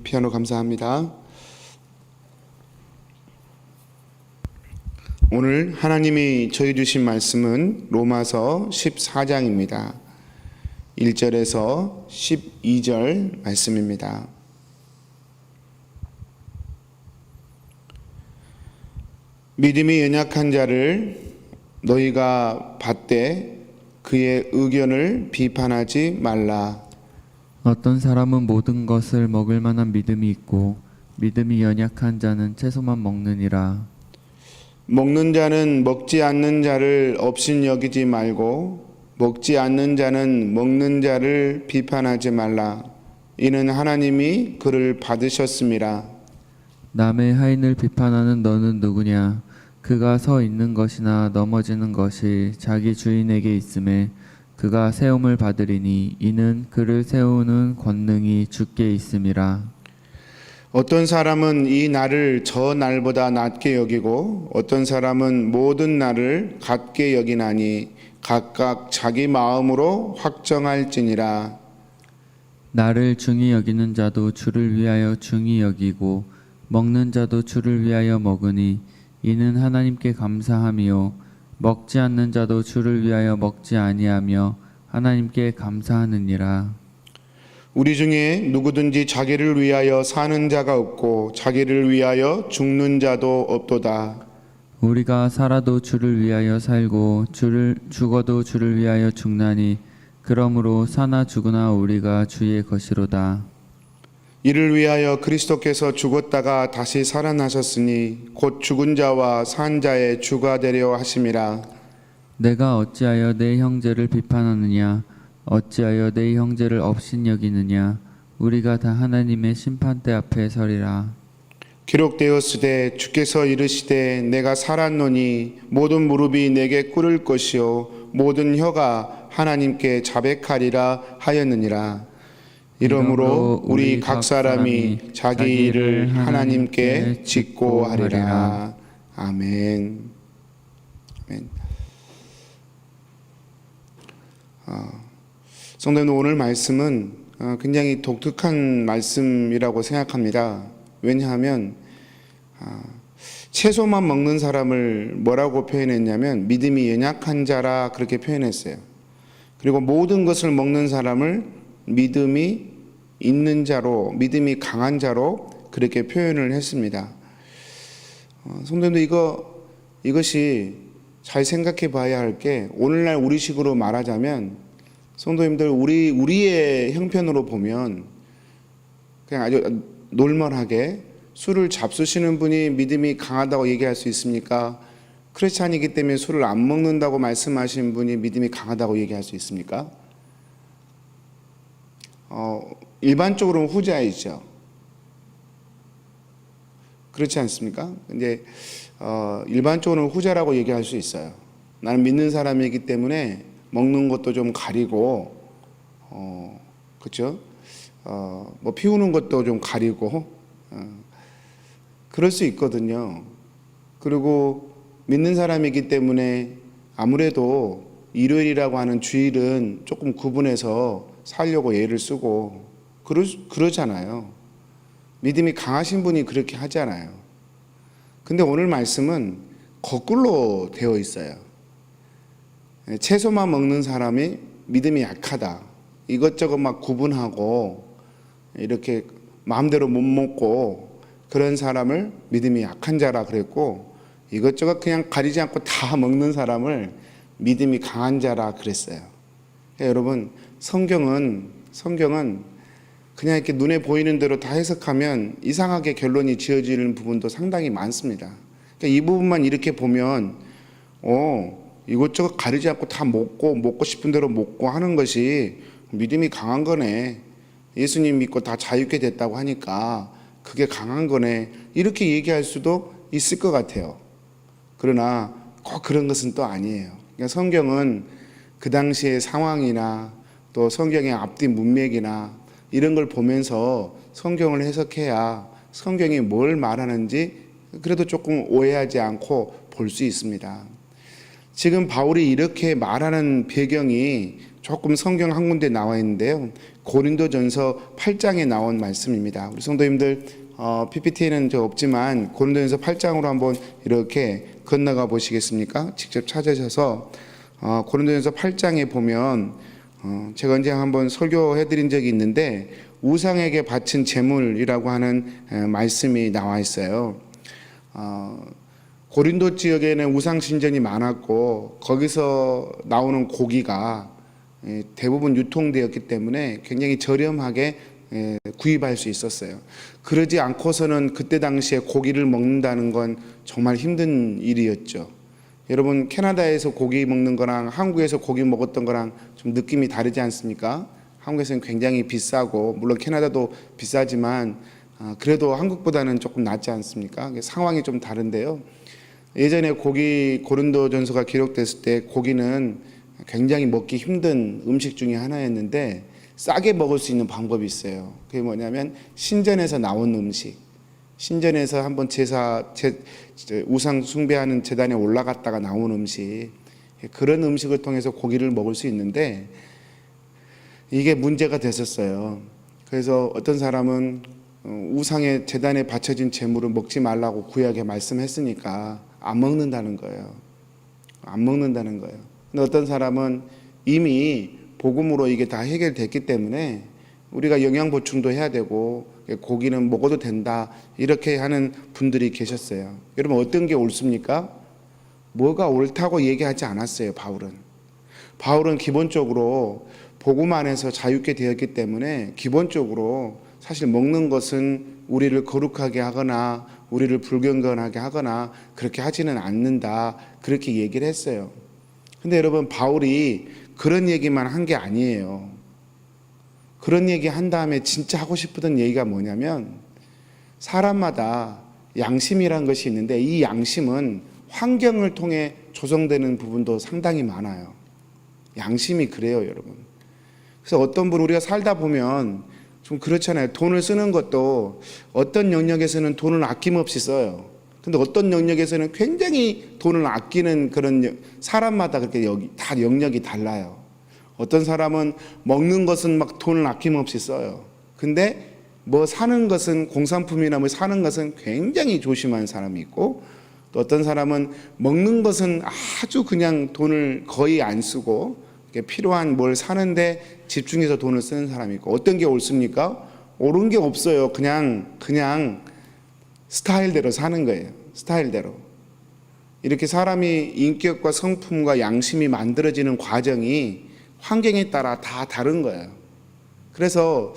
피아노 감사합니다. 오늘 하나님이 저희 주신 말씀은 로마서 14장입니다. 1절에서 12절 말씀입니다. 믿음이 연약한 자를 너희가 받되 그의 의견을 비판하지 말라. 어떤 사람은 모든 것을 먹을 만한 믿음이 있고 믿음이 연약한 자는 채소만 먹느니라. 먹는 자는 먹지 않는 자를 업신여기지 말고 먹지 않는 자는 먹는 자를 비판하지 말라. 이는 하나님이 그를 받으셨음이라. 남의 하인을 비판하는 너는 누구냐? 그가 서 있는 것이나 넘어지는 것이 자기 주인에게 있음에 그가 세움을 받으리니 이는 그를 세우는 권능이 주께 있음이라. 어떤 사람은 이 날을 저 날보다 낮게 여기고 어떤 사람은 모든 날을 같게 여기나니 각각 자기 마음으로 확정할지니라. 나를 중히 여기는 자도 주를 위하여 중히 여기고 먹는 자도 주를 위하여 먹으니 이는 하나님께 감사함이요 먹지 않는 자도 주를 위하여 먹지 아니하며 하나님께 감사하느니라. 우리 중에 누구든지 자기를 위하여 사는 자가 없고 자기를 위하여 죽는 자도 없도다. 우리가 살아도 주를 위하여 살고 죽어도 주를 위하여 죽나니 그러므로 사나 죽으나 우리가 주의 것이로다. 이를 위하여 그리스도께서 죽었다가 다시 살아나셨으니 곧 죽은 자와 산 자의 주가 되려 하심이라. 내가 어찌하여 내 형제를 비판하느냐? 어찌하여 내 형제를 업신여기느냐? 우리가 다 하나님의 심판대 앞에 서리라. 기록되었으되 주께서 이르시되 내가 살았노니 모든 무릎이 내게 꿇을 것이요 모든 혀가 하나님께 자백하리라 하였느니라. 이러므로 우리 각 사람이 자기 일을 하나님께 짓고 하리라. 아멘. 아멘. 성도님, 오늘 말씀은 굉장히 독특한 말씀이라고 생각합니다. 왜냐하면 채소만 먹는 사람을 뭐라고 표현했냐면 믿음이 연약한 자라 그렇게 표현했어요. 그리고 모든 것을 먹는 사람을 믿음이 있는 자로, 믿음이 강한 자로 그렇게 표현을 했습니다. 성도님들, 이것이 잘 생각해 봐야 할 게, 오늘날 우리식으로 말하자면 성도님들, 우리의 형편으로 보면 그냥 아주 놀멀하게 술을 잡수시는 분이 믿음이 강하다고 얘기할 수 있습니까? 크리스찬이기 때문에 술을 안 먹는다고 말씀하시는 분이 믿음이 강하다고 얘기할 수 있습니까? 일반적으로는 후자이죠. 그렇지 않습니까? 이제 일반적으로는 후자라고 얘기할 수 있어요. 나는 믿는 사람이기 때문에 먹는 것도 좀 가리고, 그렇죠? 뭐 피우는 것도 좀 가리고, 그럴 수 있거든요. 그리고 믿는 사람이기 때문에 아무래도 일요일이라고 하는 주일은 조금 구분해서 살려고 애를 쓰고 그러잖아요. 믿음이 강하신 분이 그렇게 하잖아요. 근데 오늘 말씀은 거꾸로 되어 있어요. 채소만 먹는 사람이 믿음이 약하다. 이것저것 막 구분하고 이렇게 마음대로 못 먹고 그런 사람을 믿음이 약한 자라 그랬고, 이것저것 그냥 가리지 않고 다 먹는 사람을 믿음이 강한 자라 그랬어요. 그러니까 여러분, 성경은 그냥 이렇게 눈에 보이는 대로 다 해석하면 이상하게 결론이 지어지는 부분도 상당히 많습니다. 그러니까 이 부분만 이렇게 보면 이것저것 가리지 않고 다 먹고 싶은 대로 먹고 하는 것이 믿음이 강한 거네. 예수님 믿고 다 자유케 됐다고 하니까 그게 강한 거네. 이렇게 얘기할 수도 있을 것 같아요. 그러나 꼭 그런 것은 또 아니에요. 그러니까 성경은 그 당시의 상황이나 또 성경의 앞뒤 문맥이나 이런 걸 보면서 성경을 해석해야 성경이 뭘 말하는지 그래도 조금 오해하지 않고 볼 수 있습니다. 지금 바울이 이렇게 말하는 배경이 조금 성경 한 군데 나와 있는데요. 고린도전서 8장에 나온 말씀입니다. 우리 성도님들 PPT에는 없지만 고린도전서 8장으로 한번 이렇게 건너가 보시겠습니까? 직접 찾으셔서 고린도전서 8장에 보면 제가 언제 한번 설교해 드린 적이 있는데 우상에게 바친 제물이라고 하는 말씀이 나와 있어요. 고린도 지역에는 우상 신전이 많았고 거기서 나오는 고기가 대부분 유통되었기 때문에 굉장히 저렴하게 구입할 수 있었어요. 그러지 않고서는 그때 당시에 고기를 먹는다는 건 정말 힘든 일이었죠. 여러분 캐나다에서 고기 먹는 거랑 한국에서 고기 먹었던 거랑 좀 느낌이 다르지 않습니까? 한국에서는 굉장히 비싸고 물론 캐나다도 비싸지만 그래도 한국보다는 조금 낫지 않습니까? 상황이 좀 다른데요. 예전에 고린도전서가 기록됐을 때 고기는 굉장히 먹기 힘든 음식 중에 하나였는데 싸게 먹을 수 있는 방법이 있어요. 그게 뭐냐면 신전에서 나온 음식. 신전에서 한번 우상 숭배하는 제단에 올라갔다가 나온 음식. 그런 음식을 통해서 고기를 먹을 수 있는데 이게 문제가 됐었어요. 그래서 어떤 사람은 우상의 제단에 바쳐진 제물을 먹지 말라고 구약에 말씀했으니까 안 먹는다는 거예요. 안 먹는다는 거예요. 근데 어떤 사람은 이미 복음으로 이게 다 해결됐기 때문에 우리가 영양 보충도 해야 되고 고기는 먹어도 된다 이렇게 하는 분들이 계셨어요. 여러분 어떤 게 옳습니까? 뭐가 옳다고 얘기하지 않았어요. 바울은 기본적으로 복음 안에서 자유케 되었기 때문에 기본적으로 사실 먹는 것은 우리를 거룩하게 하거나 우리를 불경건하게 하거나 그렇게 하지는 않는다 그렇게 얘기를 했어요. 근데 여러분 바울이 그런 얘기만 한 게 아니에요. 그런 얘기 한 다음에 진짜 하고 싶었던 얘기가 뭐냐면 사람마다 양심이라는 것이 있는데 이 양심은 환경을 통해 조성되는 부분도 상당히 많아요. 양심이 그래요, 여러분. 그래서 어떤 분 우리가 살다 보면 좀 그렇잖아요. 돈을 쓰는 것도 어떤 영역에서는 돈을 아낌없이 써요. 근데 어떤 영역에서는 굉장히 돈을 아끼는 그런 사람마다 그렇게 다 영역이 달라요. 어떤 사람은 먹는 것은 막 돈을 아낌없이 써요. 근데 뭐 사는 것은 공산품이나 뭐 사는 것은 굉장히 조심하는 사람이 있고 또 어떤 사람은 먹는 것은 아주 그냥 돈을 거의 안 쓰고 필요한 뭘 사는데 집중해서 돈을 쓰는 사람이 있고 어떤 게 옳습니까? 옳은 게 없어요. 그냥 스타일대로 사는 거예요. 스타일대로. 이렇게 사람이 인격과 성품과 양심이 만들어지는 과정이 환경에 따라 다 다른 거예요. 그래서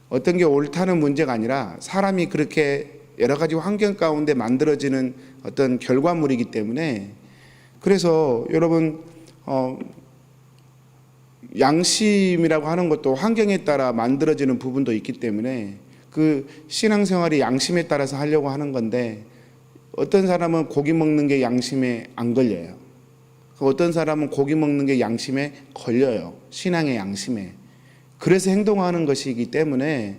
어떤 게 옳다는 문제가 아니라 사람이 그렇게 여러 가지 환경 가운데 만들어지는 어떤 결과물이기 때문에 그래서 여러분 양심이라고 하는 것도 환경에 따라 만들어지는 부분도 있기 때문에 그 신앙생활이 양심에 따라서 하려고 하는 건데 어떤 사람은 고기 먹는 게 양심에 안 걸려요. 어떤 사람은 고기 먹는 게 양심에 걸려요. 신앙의 양심에. 그래서 행동하는 것이기 때문에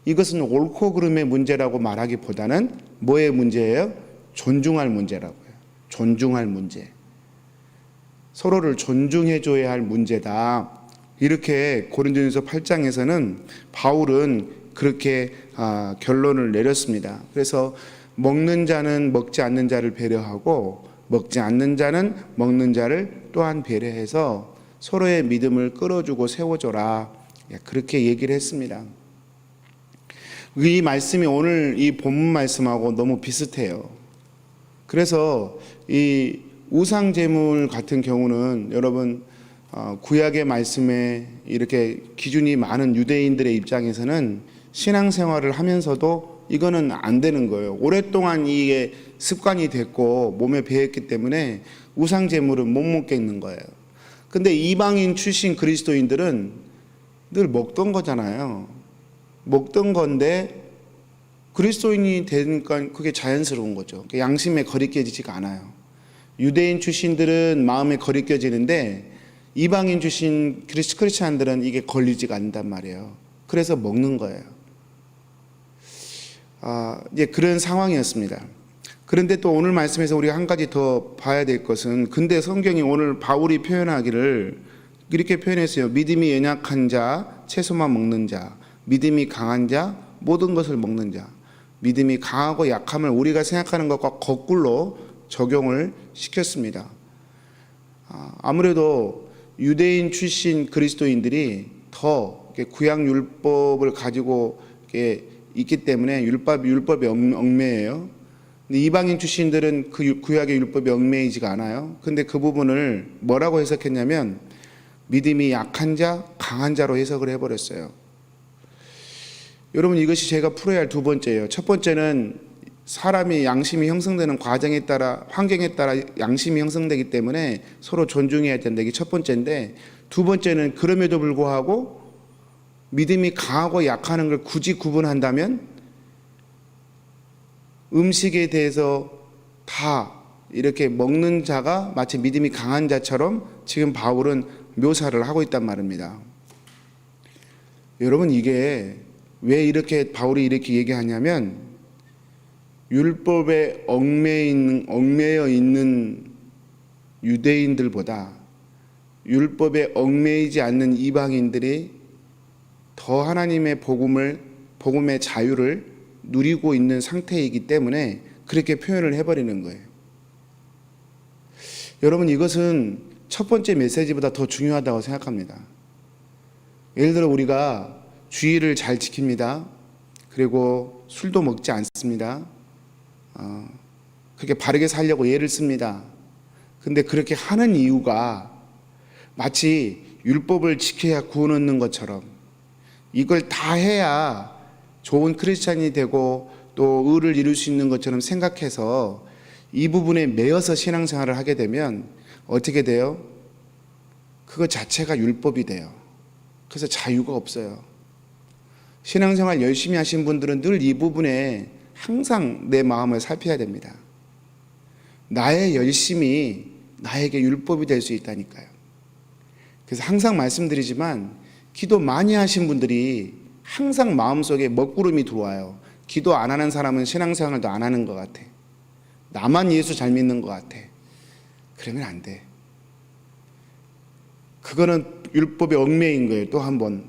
이것은 옳고 그름의 문제라고 말하기보다는 뭐의 문제예요? 존중할 문제라고요. 존중할 문제. 서로를 존중해줘야 할 문제다. 이렇게 고린도전서 8장에서는 바울은 그렇게 결론을 내렸습니다. 그래서 먹는 자는 먹지 않는 자를 배려하고 먹지 않는 자는 먹는 자를 또한 배려해서 서로의 믿음을 끌어주고 세워줘라. 그렇게 얘기를 했습니다. 이 말씀이 오늘 이 본문 말씀하고 너무 비슷해요. 그래서 이 우상 제물 같은 경우는 여러분 구약의 말씀에 이렇게 기준이 많은 유대인들의 입장에서는 신앙생활을 하면서도 이거는 안 되는 거예요. 오랫동안 이게 습관이 됐고 몸에 배었기 때문에 우상 제물은 못 먹겠는 거예요. 근데 이방인 출신 그리스도인들은 늘 먹던 거잖아요. 먹던 건데 그리스도인이 되니까 그게 자연스러운 거죠. 양심에 거리껴지지가 않아요. 유대인 출신들은 마음에 거리껴지는데 이방인 출신 크리스찬들은 이게 걸리지가 않는단 말이에요. 그래서 먹는 거예요. 이제 그런 상황이었습니다. 그런데 또 오늘 말씀에서 우리가 한 가지 더 봐야 될 것은 근데 성경이 오늘 바울이 표현하기를 이렇게 표현했어요. 믿음이 연약한 자, 채소만 먹는 자, 믿음이 강한 자, 모든 것을 먹는 자. 믿음이 강하고 약함을 우리가 생각하는 것과 거꾸로 적용을 시켰습니다. 아무래도 유대인 출신 그리스도인들이 더 구약 율법을 가지고 있기 때문에 율법이 얽매예요. 근데 이방인 출신들은 그 구약의 율법이 얽매이지가 않아요. 근데 그 부분을 뭐라고 해석했냐면 믿음이 약한 자, 강한 자로 해석을 해버렸어요. 여러분, 이것이 제가 풀어야 할 두 번째예요. 첫 번째는 사람이 양심이 형성되는 과정에 따라, 환경에 따라 양심이 형성되기 때문에 서로 존중해야 된다. 이게 첫 번째인데, 두 번째는 그럼에도 불구하고 믿음이 강하고 약하는 걸 굳이 구분한다면 음식에 대해서 다 이렇게 먹는 자가 마치 믿음이 강한 자처럼 지금 바울은 묘사를 하고 있단 말입니다. 여러분, 이게 왜 이렇게 바울이 이렇게 얘기하냐면 율법에 얽매여 있는 유대인들보다 율법에 얽매이지 않는 이방인들이 더 하나님의 복음의 자유를 누리고 있는 상태이기 때문에 그렇게 표현을 해버리는 거예요. 여러분, 이것은 첫 번째 메시지보다 더 중요하다고 생각합니다. 예를 들어 우리가 주의를 잘 지킵니다. 그리고 술도 먹지 않습니다. 그렇게 바르게 살려고 예를 씁니다. 근데 그렇게 하는 이유가 마치 율법을 지켜야 구원 얻는 것처럼 이걸 다 해야 좋은 크리스찬이 되고 또 의를 이룰 수 있는 것처럼 생각해서 이 부분에 매여서 신앙생활을 하게 되면 어떻게 돼요? 그거 자체가 율법이 돼요. 그래서 자유가 없어요. 신앙생활 열심히 하신 분들은 늘 이 부분에 항상 내 마음을 살펴야 됩니다. 나의 열심이 나에게 율법이 될 수 있다니까요. 그래서 항상 말씀드리지만 기도 많이 하신 분들이 항상 마음속에 먹구름이 들어와요. 기도 안 하는 사람은 신앙생활도 안 하는 것 같아. 나만 예수 잘 믿는 것 같아. 그러면 안 돼. 그거는 율법의 얽매인 거예요. 또 한 번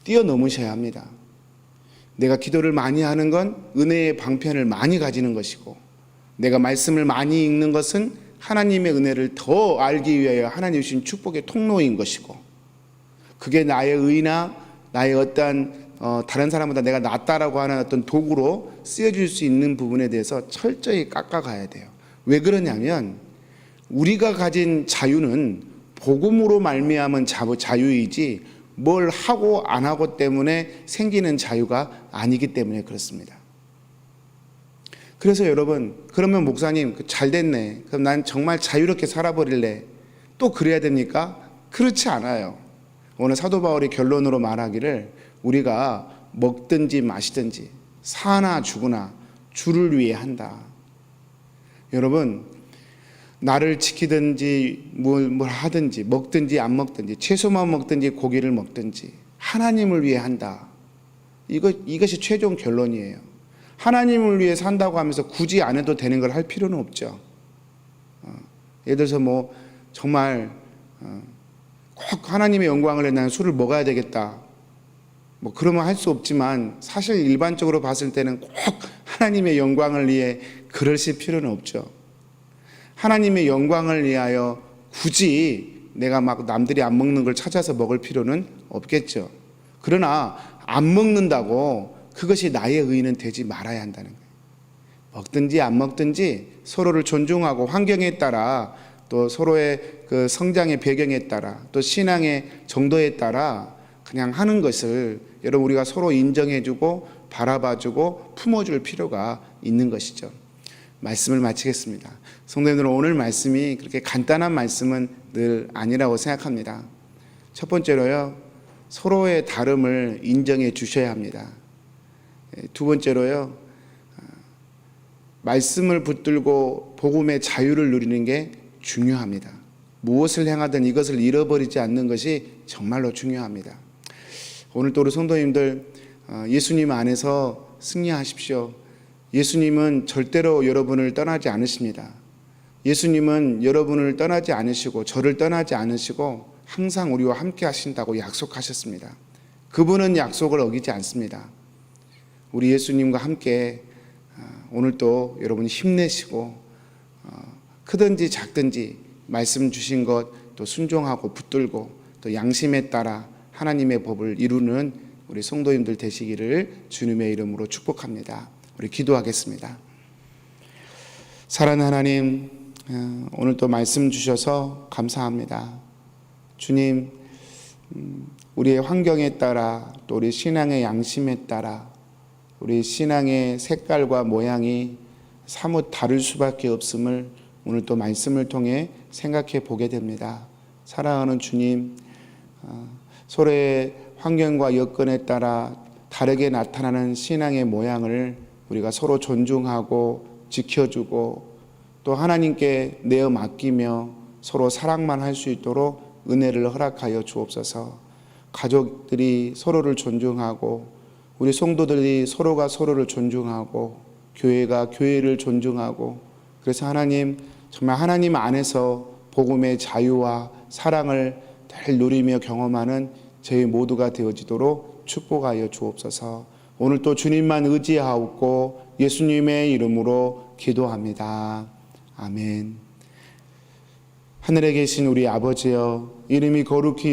뛰어넘으셔야 합니다. 내가 기도를 많이 하는 건 은혜의 방편을 많이 가지는 것이고, 내가 말씀을 많이 읽는 것은 하나님의 은혜를 더 알기 위하여 하나님 주신 축복의 통로인 것이고, 그게 나의 의나 나의 어떠한 다른 사람보다 내가 낫다라고 하는 어떤 도구로 쓰여질 수 있는 부분에 대해서 철저히 깎아가야 돼요. 왜 그러냐면 우리가 가진 자유는 복음으로 말미암은 자유이지 뭘 하고 안 하고 때문에 생기는 자유가 아니기 때문에 그렇습니다. 그래서 여러분, 그러면 목사님 잘 됐네, 그럼 난 정말 자유롭게 살아버릴래, 또 그래야 됩니까? 그렇지 않아요. 오늘 사도 바울이 결론으로 말하기를 우리가 먹든지 마시든지 사나 죽으나 주를 위해 한다. 여러분, 나를 지키든지 뭘 하든지 먹든지 안 먹든지 채소만 먹든지 고기를 먹든지 하나님을 위해 한다. 이것이 최종 결론이에요. 하나님을 위해 산다고 하면서 굳이 안 해도 되는 걸 할 필요는 없죠. 예를 들어서 정말 꼭 하나님의 영광을 위해 나는 술을 먹어야 되겠다, 그러면 할 수 없지만 사실 일반적으로 봤을 때는 꼭 하나님의 영광을 위해 그러실 필요는 없죠. 하나님의 영광을 위하여 굳이 내가 남들이 안 먹는 걸 찾아서 먹을 필요는 없겠죠. 그러나 안 먹는다고 그것이 나의 의는 되지 말아야 한다는 거예요. 먹든지 안 먹든지 서로를 존중하고 환경에 따라 또 서로의 그 성장의 배경에 따라 또 신앙의 정도에 따라 그냥 하는 것을 여러분 우리가 서로 인정해주고 바라봐주고 품어줄 필요가 있는 것이죠. 말씀을 마치겠습니다. 성도님들, 오늘 말씀이 그렇게 간단한 말씀은 늘 아니라고 생각합니다. 첫 번째로요, 서로의 다름을 인정해 주셔야 합니다. 두 번째로요, 말씀을 붙들고 복음의 자유를 누리는 게 중요합니다. 무엇을 행하든 이것을 잃어버리지 않는 것이 정말로 중요합니다. 오늘 또 우리 성도님들 예수님 안에서 승리하십시오. 예수님은 절대로 여러분을 떠나지 않으십니다. 예수님은 여러분을 떠나지 않으시고 저를 떠나지 않으시고 항상 우리와 함께 하신다고 약속하셨습니다. 그분은 약속을 어기지 않습니다. 우리 예수님과 함께 오늘도 여러분 힘내시고 크든지 작든지 말씀 주신 것 또 순종하고 붙들고 또 양심에 따라 하나님의 법을 이루는 우리 성도님들 되시기를 주님의 이름으로 축복합니다. 우리 기도하겠습니다. 사랑하는 하나님, 오늘 또 말씀 주셔서 감사합니다. 주님, 우리의 환경에 따라 또 우리 신앙의 양심에 따라 우리 신앙의 색깔과 모양이 사뭇 다를 수밖에 없음을 오늘 또 말씀을 통해 생각해 보게 됩니다. 사랑하는 주님, 서로의 환경과 여건에 따라 다르게 나타나는 신앙의 모양을 우리가 서로 존중하고 지켜주고 또 하나님께 내어 맡기며 서로 사랑만 할 수 있도록 은혜를 허락하여 주옵소서. 가족들이 서로를 존중하고 우리 성도들이 서로가 서로를 존중하고 교회가 교회를 존중하고 그래서 하나님 정말 하나님 안에서 복음의 자유와 사랑을 늘 누리며 경험하는 저희 모두가 되어지도록 축복하여 주옵소서. 오늘 또 주님만 의지하옵고 예수님의 이름으로 기도합니다. 아멘. 하늘에 계신 우리 아버지여, 이름이 거룩히